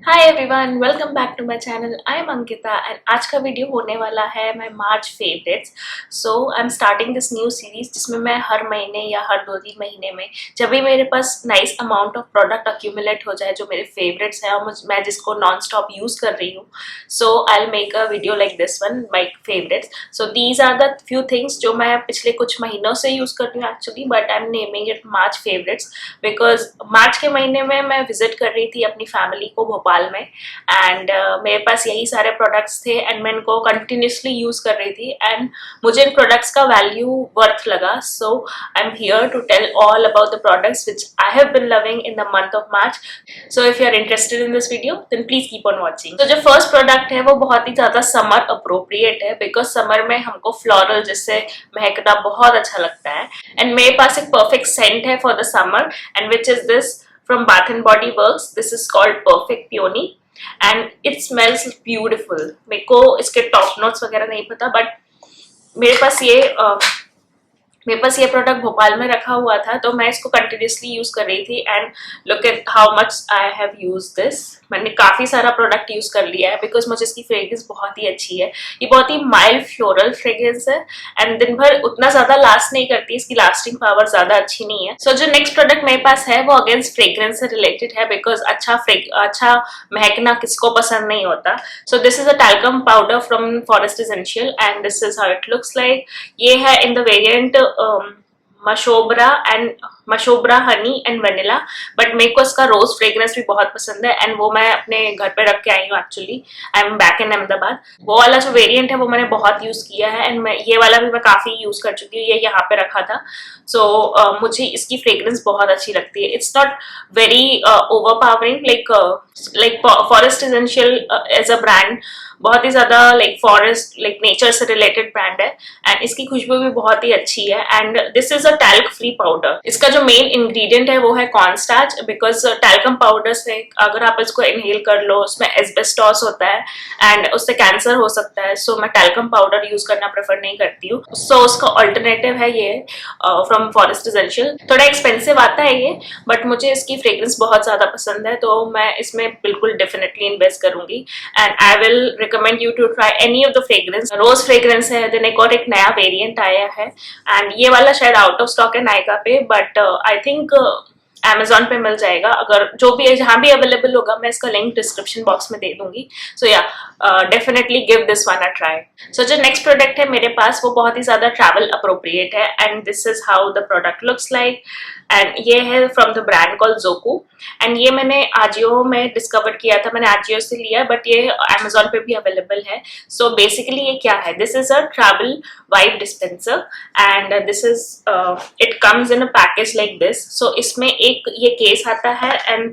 Hi everyone, welcome back to my channel. I am Ankita and आज का video होने वाला है my March favourites. So I am starting this new series जिसमें मैं हर महीने या हर 2-3 महीने में जब भी मेरे पास nice amount of product accumulate हो जाए जो मेरे फेवरेट्स हैं और मैं जिसको नॉन स्टॉप यूज कर रही हूँ, so I will make a video like this one, my favourites. So these are the few things जो मैं पिछले कुछ महीनों से यूज कर रही हूँ actually, but I am naming it March favourites because March के महीने में मैं विजिट कर रही थी अपनी फैमिली को भोपाल में एंड मेरे पास यही सारे प्रोडक्ट्स थे एंड मैं इनको कंटिन्यूसली यूज कर रही थी एंड मुझे इन प्रोडक्ट्स का वैल्यू वर्थ लगा। So I am here to tell all about the products which I have been loving in the month of March. So if you are interested in this video then please keep on watching. तो जो first product है वो बहुत ही ज्यादा summer appropriate है because summer में हमको फ्लोरल जिससे महकना बहुत अच्छा लगता है एंड मेरे पास एक परफेक्ट सेंट है for the summer and which is this from Bath and Body Works. This is called Perfect Peony and it smells beautiful. मेरे को इसके टॉप नोट्स वगैरह नहीं पता बट मेरे पास ये प्रोडक्ट भोपाल में रखा हुआ था तो मैं इसको कंटिन्यूसली यूज कर रही थी and look at how much I have use this. मैंने काफी सारा प्रोडक्ट यूज कर लिया है बिकॉज मुझे इसकी फ्रेग्रेंस बहुत ही अच्छी है। ये बहुत ही माइल्ड फ्लोरल फ्रेग्रेंस है एंड दिन भर उतना ज्यादा लास्ट नहीं करती, इसकी लास्टिंग पावर ज्यादा अच्छी नहीं है। सो जो नेक्स्ट प्रोडक्ट मेरे पास है वो अगेंस्ट फ्रेग्रेंस से रिलेटेड है बिकॉज अच्छा महकना किसको पसंद नहीं होता। सो this is a talcum powder from forest essential and this is how it looks like. ये है in the variant Mashobra honey and vanilla, but मेरे को इसका रोज फ्रेग्रेंस भी बहुत पसंद है एंड वो मैं अपने घर पे रख के आई हूँ। Actually I am back in Ahmedabad. वो वाला जो वेरिएंट है वो मैंने बहुत यूज किया है एंड ये वाला भी मैं काफी यूज कर चुकी हूँ। ये यहाँ पे रखा था। सो मुझे इसकी फ्रेग्रेंस बहुत अच्छी लगती है। It's not very overpowering like Forest Essential as a brand बहुत ही ज्यादा लाइक फॉरेस्ट लाइक नेचर से रिलेटेड ब्रांड है एंड इसकी खुशबू भी बहुत ही अच्छी है and this is a talc free powder. इसका जो मेन इंग्रेडिएंट है वो है कॉर्नस्टार्च बिकॉज टैल्कम पाउडर से अगर आप इसको इनहेल कर लो उसमें एस्बेस्टॉस होता है एंड उससे कैंसर हो सकता है। सो मैं टैल्कम पाउडर यूज करना प्रेफर नहीं करती हूँ। सो उसका ऑल्टरनेटिव है ये फ्रॉम फॉरेस्ट एसेंशियल। थोड़ा एक्सपेंसिव आता है ये बट मुझे इसकी फ्रेग्रेंस बहुत ज्यादा पसंद है तो मैं इसमें बिल्कुल डेफिनेटली इन्वेस्ट करूंगी and I will recommend you to try any of the fragrance। Rose fragrance है, देन एक और एक नया वेरिएंट आया है एंड ये वाला शायद आउट ऑफ स्टॉक है नायका पे बट आई थिंक Amazon पे मिल जाएगा। अगर जो भी है जहां भी अवेलेबल होगा मैं इसका लिंक डिस्क्रिप्शन बॉक्स में दे दूंगी। So yeah definitely give this one a try. So जो नेक्स्ट प्रोडक्ट है मेरे पास वो बहुत ही ज्यादा ट्रैवल अप्रोप्रिएट है and this is how the product looks like and ये है from the brand called Joko and ये मैंने आजियो में डिस्कवर किया था। मैंने आजियो से लिया बट ये Amazon पे भी अवेलेबल है। सो बेसिकली ये क्या है, this is a travel wipe dispenser and this is it comes in a package like this. So इसमें एक ये केस आता है एंड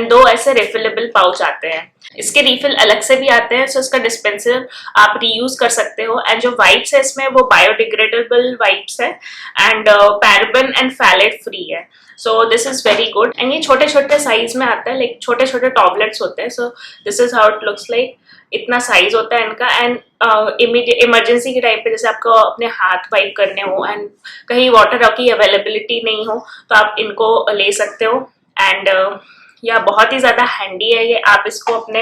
दो ऐसे रिफिलेबल पाउच आते हैं। इसके रिफिल अलग से भी आते हैं। सो इसका डिस्पेंसर आप रीयूज कर सकते हो एंड जो वाइप्स है इसमें वो बायोडिग्रेडेबल वाइप्स है and paraben and phthalate free है। So this is very good and ये छोटे छोटे साइज में आता है, लाइक छोटे छोटे टॉबलेट्स होते हैं। सो this is how it looks like. इतना साइज होता है इनका एंड इमरजेंसी के टाइम पे जैसे आपको अपने हाथ वाइप करने हो एंड कहीं वाटर की अवेलेबिलिटी नहीं हो तो आप इनको ले सकते हो एंड या बहुत ही ज्यादा हैंडी है ये। आप इसको अपने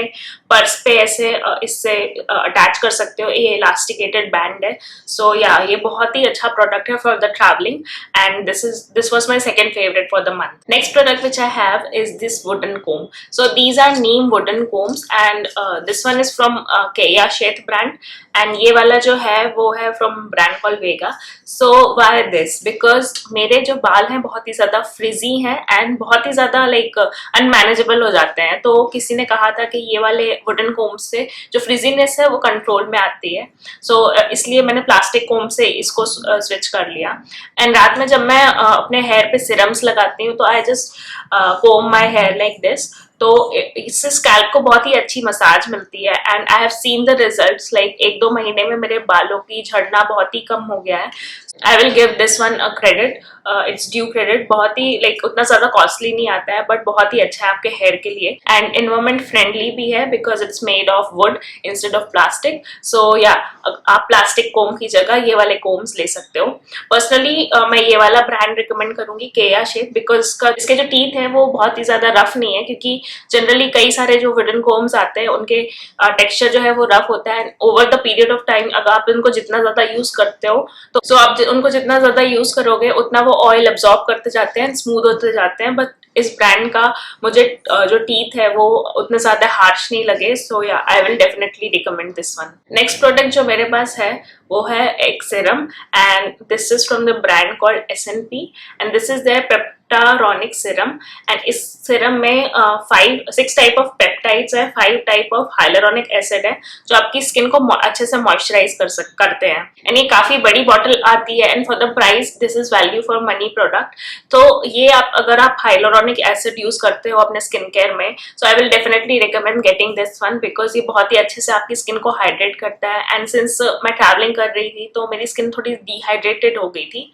पर्स पे ऐसे इससे अटैच कर सकते हो। ये इलास्टिकेटेड बैंड है। सो या ये बहुत ही अच्छा प्रोडक्ट है for the travelling and this was my second favourite for the month. Next product which I have is this wooden comb. So these are neem wooden combs and this one is from Keya Seth brand and ये वाला जो है वो है from brand call Vega. So why this, because मेरे जो बाल हैं बहुत ही ज्यादा फ्रिजी हैं एंड बहुत ही ज्यादा लाइक अनमैनेजेबल हो जाते हैं। तो किसी ने कहा था कि ये वाले वुडन कोम्स से जो फ्रिजीनेस है वो कंट्रोल में आती है। सो इसलिए मैंने प्लास्टिक कोम से इसको स्विच कर लिया एंड रात में जब मैं अपने हेयर पे सिरम्स लगाती हूँ तो I just comb my hair like this. तो इससे स्कैल्प को बहुत ही अच्छी मसाज मिलती है and I have seen the results like 1-2 महीने में मेरे बालों की झड़ना बहुत ही कम हो गया है। I will give this one a credit, it's due credit. बहुत ही लाइक उतना ज्यादा कॉस्टली नहीं आता है बट बहुत ही अच्छा है आपके हेयर के लिए एंड एनवायरमेंट फ्रेंडली भी है because it's made of wood instead of plastic. So yeah आप प्लास्टिक कोम की जगह ये वाले कोम्स ले सकते हो। पर्सनली मैं ये वाला ब्रांड रिकमेंड करूंगी केया शेथ बिकॉज इसके जो टीथ है वो बहुत ही ज्यादा रफ नहीं है क्योंकि जनरली कई सारे जो वुडन कोम्स आते हैं उनके टेक्सचर जो है वो रफ होता है। Over the period of time अगर आप उनको जितना ज्यादा यूज करते हो तो सो आप उनको जितना ज्यादा यूज करोगे उतना वो ऑयल अब्सॉर्ब करते जाते हैं, स्मूथ होते जाते हैं। बट इस ब्रांड का मुझे जो टीथ है वो उतने ज्यादा हार्श नहीं लगे। So yeah I will definitely recommend this one. Next product जो मेरे पास है वो है एक serum and this is from the brand called SNP and this is their peptaronic serum. And इस सीरम में 6 टाइप ऑफ पेप्टाइड्स है, 5 टाइप ऑफ हाइलुरोनिक एसिड है जो आपकी स्किन को अच्छे से मॉइस्चराइज करते हैं। एंड ये काफी बड़ी बॉटल आती है and for the price this is value for money product. तो ये अगर आप हाइलुरोनिक एसिड यूज करते हो अपने स्किन केयर में, so I will definitely recommend getting this one because ये बहुत ही अच्छे से आपकी स्किन को हाइड्रेट करता है। एंड सिंस मैं ट्रैवलिंग कर रही थी तो मेरी स्किन थोड़ी डिहाइड्रेटेड हो गई थी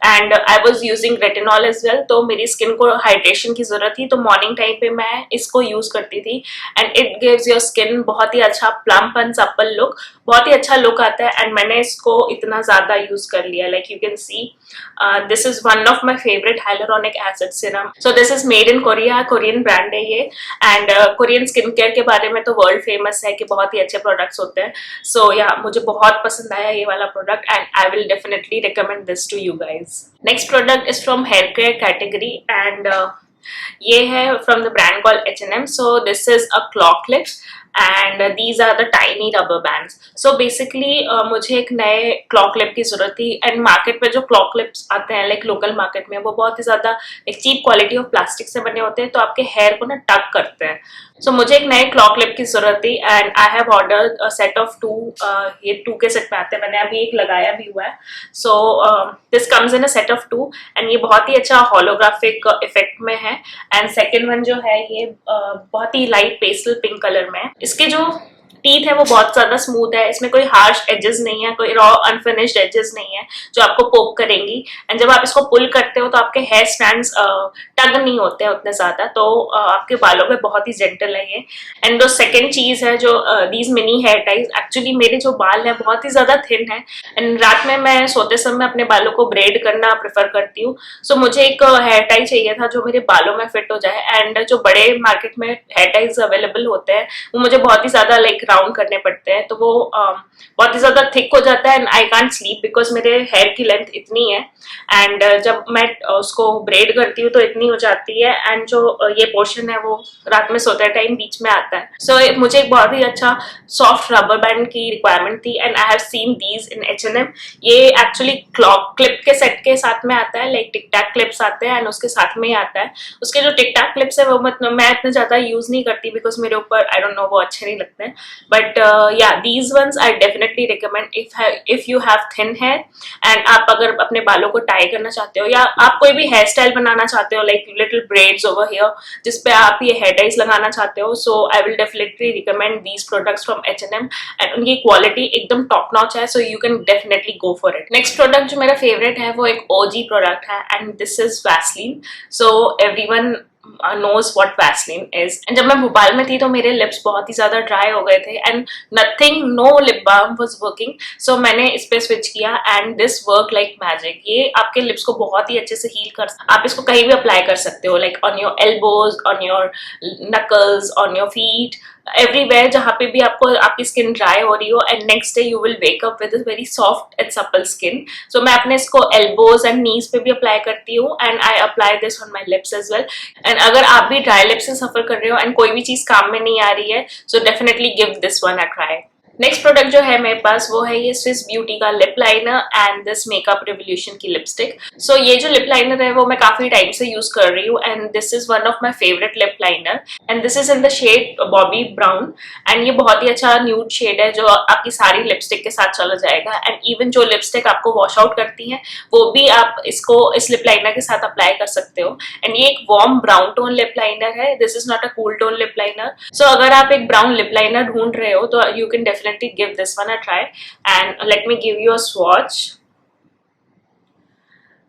and I was using retinol as well, तो मेरी स्किन को हाइड्रेशन की जरूरत थी। तो मॉर्निंग टाइम पे मैं इसको यूज करती थी and it gives your skin बहुत ही अच्छा प्लम्प एंड सप्पल लुक, बहुत ही अच्छा लुक आता है। एंड मैंने इसको इतना ज्यादा यूज कर लिया, like you can see this is one of my favourite hyaluronic acid serum. So this is made in Korea, Korean brand है ये। एंड कोरियन स्किन केयर के बारे में तो वर्ल्ड फेमस है कि बहुत ही अच्छे प्रोडक्ट्स होते हैं। सो या मुझे बहुत पसंद आया ये वाला product and I will definitely recommend this to you guys. Next product is from hair care category and ये है from the brand called H&M। So this is a claw clips and these are the tiny rubber bands. So basically मुझे एक नए claw clip की जरूरत थी and market में जो क्लॉ क्लिप्स आते हैं लाइक लोकल मार्केट में वो बहुत ही ज्यादा एक चीप क्वालिटी ऑफ प्लास्टिक से बने होते हैं, तो आपके हेयर को ना टक करते हैं। सो मुझे एक नए क्लॉ क्लिप की जरूरत थी and I have ordered a set of 2। ये 2 के सेट में आते हैं, मैंने अभी एक लगाया भी हुआ है। So this comes in a set of 2 and ये बहुत ही अच्छा होलोग्राफिक इफेक्ट में है। एंड सेकेंड वन जो है ये बहुत ही लाइट पेस्टल पिंक कलर में है। इसके जो टीथ है वो बहुत ज्यादा स्मूथ है, इसमें कोई हार्श एजेस नहीं है, कोई रॉ अनफिनिश्ड एजेस नहीं है जो आपको पोक करेंगी। एंड जब आप इसको पुल करते हो तो आपके हेयर स्ट्रैंड्स टग नहीं होते हैं उतने ज्यादा, तो आपके बालों पे बहुत ही जेंटल है ये। एंड जो सेकेंड चीज है जो these mini hair ties, actually मेरे जो बाल है बहुत ही ज्यादा थिन है एंड रात में मैं सोते समय अपने बालों को ब्रेड करना प्रेफर करती हूँ। सो मुझे एक हेयर टाई चाहिए था जो मेरे बालों में फिट हो जाए। एंड जो बड़े मार्केट में हेयर टाइज अवेलेबल होते हैं वो मुझे बहुत ही ज्यादा लाइक राउंड करने पड़ते हैं, तो वो बहुत ही ज्यादा थिक हो जाता है and I can't sleep because मेरे हेयर की लेंथ इतनी है। एंड जब मैं उसको ब्रेड करती हूँ तो इतनी हो जाती है एंड जो ये पोर्शन है वो रात में सोते टाइम बीच में आता है। सो मुझे एक बहुत ही अच्छा सॉफ्ट रबर बैंड की रिक्वायरमेंट थी and I have seen these in H&M। ये एक्चुअली क्लिप के सेट के साथ में आता है, लाइक टिक टैक क्लिप्स आते हैं एंड उसके साथ में ही आता है। उसके जो टिक टैक क्लिप्स है वो मैं इतना ज्यादा यूज नहीं करती बिकॉज मेरे ऊपर आई डोंट नो वो अच्छे नहीं लगते हैं। बट या these ones I definitely recommend if you have thin hair and आप अगर अपने बालों को टाई करना चाहते हो या आप कोई भी हेयर स्टाइल बनाना चाहते हो like little braids over here जिसपे आप ये हेयर टाइज लगाना चाहते हो, so I will definitely recommend these products from H&M and उनकी क्वालिटी एकदम टॉप नॉच है, so you can definitely go for it. Next product जो मेरा फेवरेट है वो एक OG प्रोडक्ट है and this is Vaseline. So everyone knows what Vaseline is। and जब मैं भोपाल में थी तो मेरे लिप्स बहुत ही ज्यादा ड्राई हो गए थे and nothing, no lip balm was working. So मैंने इस पे स्विच किया and this work like magic. ये आपके लिप्स को बहुत ही अच्छे से हील कर, आप इसको कहीं भी अप्लाई कर सकते हो like on your elbows, on your knuckles, on your feet, everywhere जहाँ पे भी आपको आपकी स्किन ड्राई हो रही हो and next day you will wake up with a very soft and supple skin. So मैं अपने इसको एल्बोज एंड नीज पे भी अप्लाई करती हूँ and I apply this on my lips as well. And अगर आप भी ड्राई लिप्स से सफर कर रहे हो एंड कोई भी चीज काम में नहीं आ रही है, so definitely give this one a try. Next product जो है मेरे पास वो है ये स्विस ब्यूटी का lip liner and this makeup revolution की लिपस्टिक। सो ये जो लिप लाइनर है वो मैं काफी टाइम से यूज कर रही हूँ and this is one of my favourite lip liner and this is in the shade Bobbi Brown and ये बहुत ही अच्छा न्यूड शेड है जो आपकी सारी लिपस्टिक के साथ चला जाएगा। एंड इवन जो लिपस्टिक आपको वॉश आउट करती है वो भी आप इसको इस लिप लाइनर के साथ अप्लाई कर सकते हो। एंड ये एक warm brown tone lip liner है, this is not a cool tone lip liner. So अगर आप एक ब्राउन लिप लाइनर ढूंढ रहे हो तो you can definitely give this one a try and let me give you a swatch.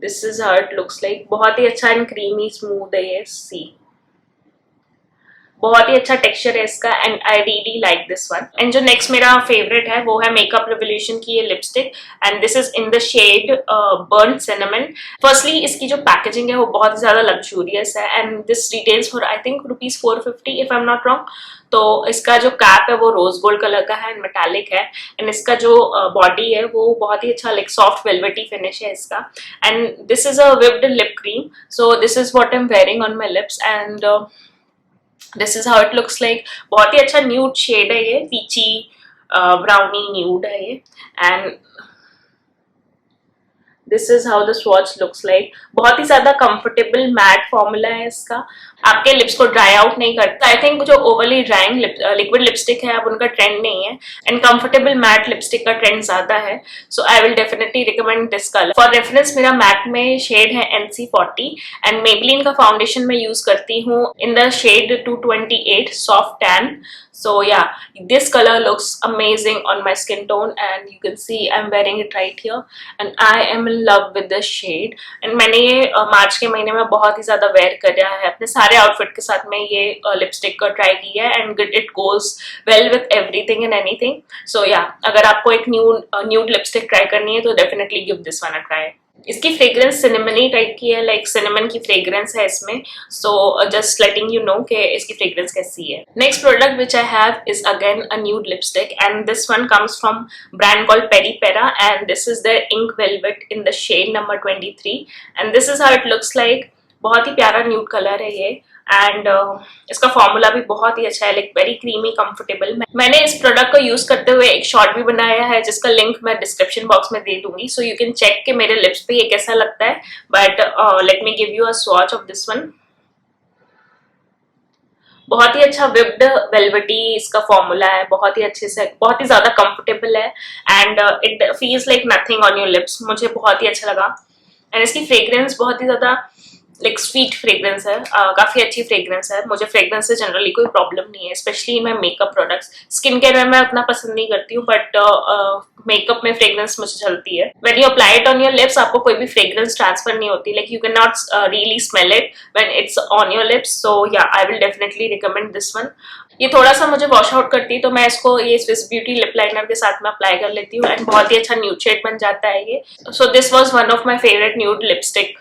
This is how it looks like। बहुत ही अच्छा एंड क्रीमी स्मूथ है ये, सी बहुत ही अच्छा टेक्सचर है इसका and I really like this one. And जो नेक्स्ट मेरा फेवरेट है वो है मेकअप रेवोल्यूशन की ये lipstick and this is in the shade burnt cinnamon. Firstly इसकी जो पैकेजिंग है वो बहुत ही ज्यादा लग्जूरियस है and this retails for I think ₹450 if I am not wrong. तो इसका जो कैप है वो रोज गोल्ड कलर का है एंड मेटालिक है एंड इसका जो बॉडी है वो बहुत ही अच्छा लाइक सॉफ्ट वेलवेटी फिनिश है इसका। And this is a whipped lip cream, so this is what I am wearing on my lips and this is how it looks like. बहुत ही अच्छा न्यूड शेड है ये, पीची ब्राउनी न्यूड है ये and this is how the swatch looks like. बहुत ही ज्यादा कंफर्टेबल मैट फॉर्मूला है इसका, आपके लिप्स को ड्राई आउट नहीं करता। आई थिंक जो ओवरली ड्राइंग लिक्विड लिपस्टिक है अब उनका ट्रेंड नहीं है एंड कंफर्टेबल मैट लिपस्टिक का ट्रेंड ज्यादा है, so I will definitely recommend this colour. For reference मेरा मैट में शेड है NC40 एंड मेबलिन का फाउंडेशन मैं यूज करती हूँ in the shade 228 soft tan. So yeah, this color looks amazing on my skin tone and you can see I'm wearing it right here and I am in love with this shade and मैंने ये मार्च के महीने में बहुत ही ज्यादा where कर रहा है अपने सारे आउटफिट के साथ में ये लिपस्टिक को ट्राई की है and it goes well with everything and anything. So yeah अगर आपको एक न्यूड लिपस्टिक ट्राई करनी है तो definitely give this one a try. इसकी फ्रेग्रेंस सिनेमनी टाइप की है, लाइक सिनेमन की फ्रेग्रेंस है इसमें, so just letting you know कि इसकी फ्रेग्रेंस कैसी है। Next product which I have is again a nude lipstick and this one comes from brand called Peripera and this is the ink velvet in the shade number 23 and this is how it looks like. बहुत ही प्यारा nude colour है ये and इसका formula भी बहुत ही अच्छा है, लाइक वेरी क्रीमी कंफर्टेबल। मैंने इस प्रोडक्ट को यूज करते हुए एक शॉर्ट भी बनाया है जिसका लिंक मैं डिस्क्रिप्शन बॉक्स में दे दूंगी, सो यू कैन चेक कि मेरे लिप्स पे ये कैसा लगता है। But let me give you a swatch of this one. बहुत ही अच्छा विप्ड वेलवेटी इसका फॉर्मूला है, बहुत ही अच्छे से, बहुत ही ज्यादा कंफर्टेबल है and it feels like nothing on your lips. मुझे बहुत ही अच्छा लगा एंड इसकी फ्रेग्रेंस बहुत ही ज्यादा लाइक स्वीट फ्रेग्रेंस है, काफी अच्छी फ्रेग्रेंस है। मुझे फ्रेग्रेंस से जनरली कोई प्रॉब्लम नहीं है, स्पेशली मैं मेकअप प्रोडक्ट्स। स्किन केयर में मैं उतना पसंद नहीं करती हूँ बट मेकअप में फ्रेग्रेंस मुझे चलती है। When you apply it on your lips आपको कोई भी फ्रेग्रेंस ट्रांसफर नहीं होती, like you can not really smell it when it's on your lips. So yeah I will definitely recommend this one. ये थोड़ा सा मुझे वॉश आउट करती है तो मैं इसको ये स्विस ब्यूटी लिप लाइनर के साथ में अप्लाई कर लेती हूँ एंड बहुत ही अच्छा न्यूड शेड बन जाता है ये। So this was one of my favourite nude lipstick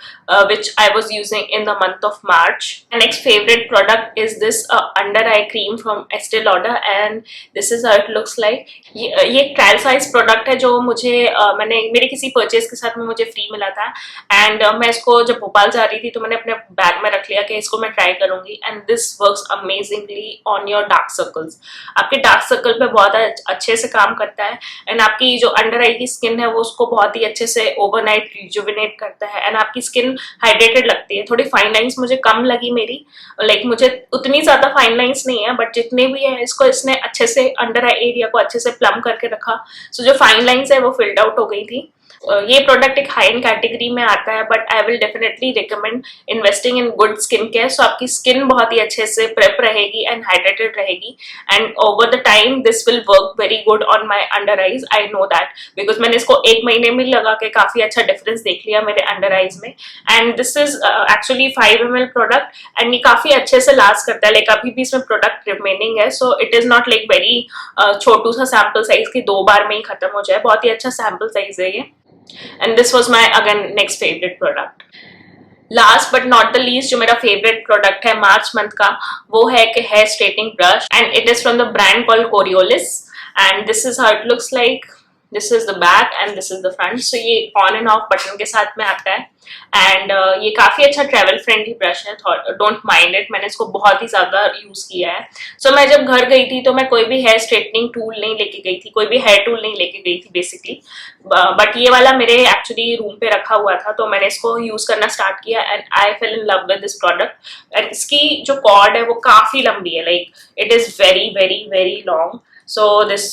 which I was using in the month of March. My next favorite product is this under eye cream from Estee Lauder and this is how it looks like. ये trial size product है जो मुझे मैंने मेरे किसी purchase के साथ में मुझे फ्री मिला था एंड मैं इसको जब भोपाल जा रही थी तो मैंने अपने बैग में रख लिया कि इसको मैं ट्राई करूंगी and this works amazingly on your dark circles. आपके डार्क सर्कल पे बहुत अच्छे से काम करता है एंड आपकी जो अंडर आई की स्किन है वो उसको बहुत ही अच्छे से ओवरनाइट रिजुविनेट करता है एंड आपकी स्किन हाइड्रेटेड लगती है। थोड़ी फाइन लाइंस मुझे कम लगी मेरी, लाइक मुझे उतनी ज्यादा फाइन लाइंस नहीं है बट जितने भी है इसको इसने अच्छे से अंडर आई एरिया को अच्छे से प्लम करके रखा, सो जो फाइन लाइंस है वो फिल्ड आउट हो गई थी। ये प्रोडक्ट एक हाई एंड कैटेगरी में आता है but I will definitely recommend investing in good skin care. So आपकी स्किन बहुत ही अच्छे से प्रेप रहेगी एंड हाइड्रेटेड रहेगी and over the time this will work very good on my under eyes. I know that because मैंने इसको 1 महीने में लगा के काफी अच्छा डिफरेंस देख लिया मेरे अंडर आईज में and this is actually 5 ml product and ये काफी अच्छे से लास्ट करता है, लाइक अभी भी इसमें प्रोडक्ट रिमेनिंग है। So it is not like very छोटू सा सैम्पल साइज की 2 बार में ही खत्म हो जाए, बहुत ही अच्छा सैम्पल साइज है ये। And this was my again next favorite product. Last but not the least जो मेरा favorite product है मार्च मंथ का वो है कि hair straightening brush and it is from the brand called Coriolis and this is how it looks like. This is the back and this is the front. So ये on and off button के साथ में आता है and ये काफी अच्छा travel friendly brush है, डोंट माइंड इट। मैंने इसको बहुत ही ज्यादा यूज किया है। सो मैं जब घर गई थी तो मैं कोई भी हेयर स्ट्रेटनिंग टूल नहीं लेके गई थी, कोई भी हेयर टूल नहीं लेके गई थी बेसिकली, बट ये वाला मेरे एक्चुअली रूम पे रखा हुआ था तो मैंने इसको यूज करना स्टार्ट किया and I fell in love with this product. And इसकी जो कॉर्ड है वो काफी लंबी है, like it is very very very long. So this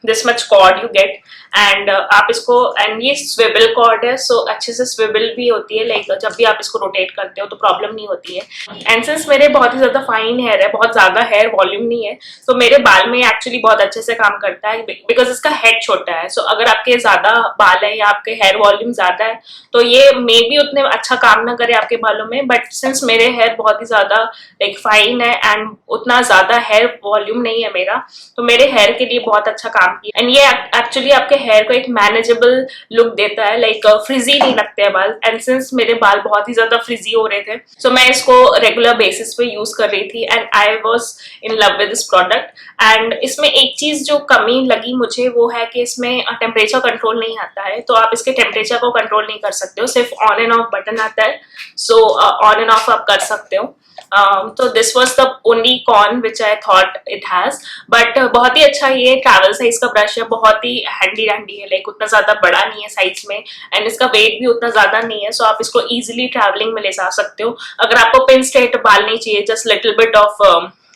this much cord you get, and आप इसको, एंड ये स्विबल कॉर्ड है, सो अच्छे से स्विबल भी होती है, लाइक जब भी आप इसको रोटेट करते हो तो प्रॉब्लम नहीं होती है। एंड सिंस मेरे बहुत ही ज्यादा फाइन हेयर है, बहुत ज्यादा हेयर वॉल्यूम नहीं है, तो मेरे बाल में एक्चुअली बहुत अच्छे से काम करता है, बिकॉज इसका हेड छोटा है। सो अगर आपके ज्यादा बाल है या आपके हेयर वॉल्यूम ज्यादा है तो ये मे भी उतने अच्छा काम ना करे आपके बालों में, बट सिंस मेरे हेयर बहुत ही ज्यादा लाइक फाइन है एंड उतना ज्यादा हेयर वॉल्यूम नहीं है मेरा, तो मेरे हेयर के लिए बहुत अच्छा काम किया। एंड ये एक्चुअली आपके हेयर को एक मैनेजेबल लुक देता है, लाइक फ्रिजी नहीं लगते हैं बाल। एंड सिंस मेरे बाल बहुत ही ज्यादा फ्रिजी हो रहे थे, सो मैं इसको रेगुलर बेसिस पे यूज कर रही थी, and I was in love with this product. And इसमें एक चीज जो कमी लगी मुझे वो है कि इसमें टेम्परेचर कंट्रोल नहीं आता है, तो आप इसके टेम्परेचर को कंट्रोल नहीं कर सकते हो, सिर्फ ऑन एंड ऑफ बटन आता है, सो ऑन एंड ऑफ आप कर सकते हो। तो this was the only con which I thought it has, but बहुत ही अच्छा ये ट्रैवल साइज का ब्रश है, बहुत ही हैंडी है, लाइक उतना ज्यादा बड़ा नहीं है साइज में, एंड इसका वेट भी उतना ज्यादा नहीं है, सो आप इसको इजिली ट्रैवलिंग में ले जा सकते हो। अगर आपको पिन स्ट्रेट बाल नहीं चाहिए, just little bit of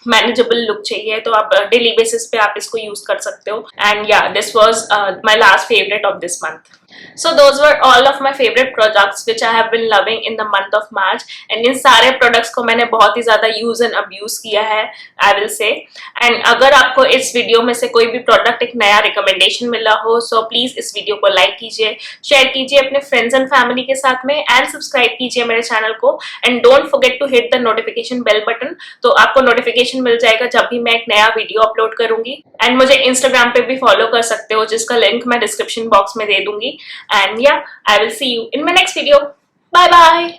manageable look चाहिए, तो आप डेली बेसिस पे आप इसको यूज कर सकते हो। एंड या this was my last favourite of this month. So those were all of my favorite products which I have been loving in the month of March, and इन सारे products को मैंने बहुत ही ज्यादा use and abuse किया है, I will say। and अगर आपको इस वीडियो में से कोई भी product एक नया recommendation मिला हो, so please इस वीडियो को like कीजिए, share कीजिए अपने friends and family के साथ में, and subscribe कीजिए मेरे channel को, and don't forget to hit the notification bell button, तो आपको notification मिल जाएगा जब भी मैं एक नया वीडियो अपलोड करूंगी। एंड मुझे Instagram पे भी फॉलो कर सकते हो, जिसका लिंक मैं डिस्क्रिप्शन बॉक्स में दे दूंगी। And yeah, I will see you in my next video. Bye bye.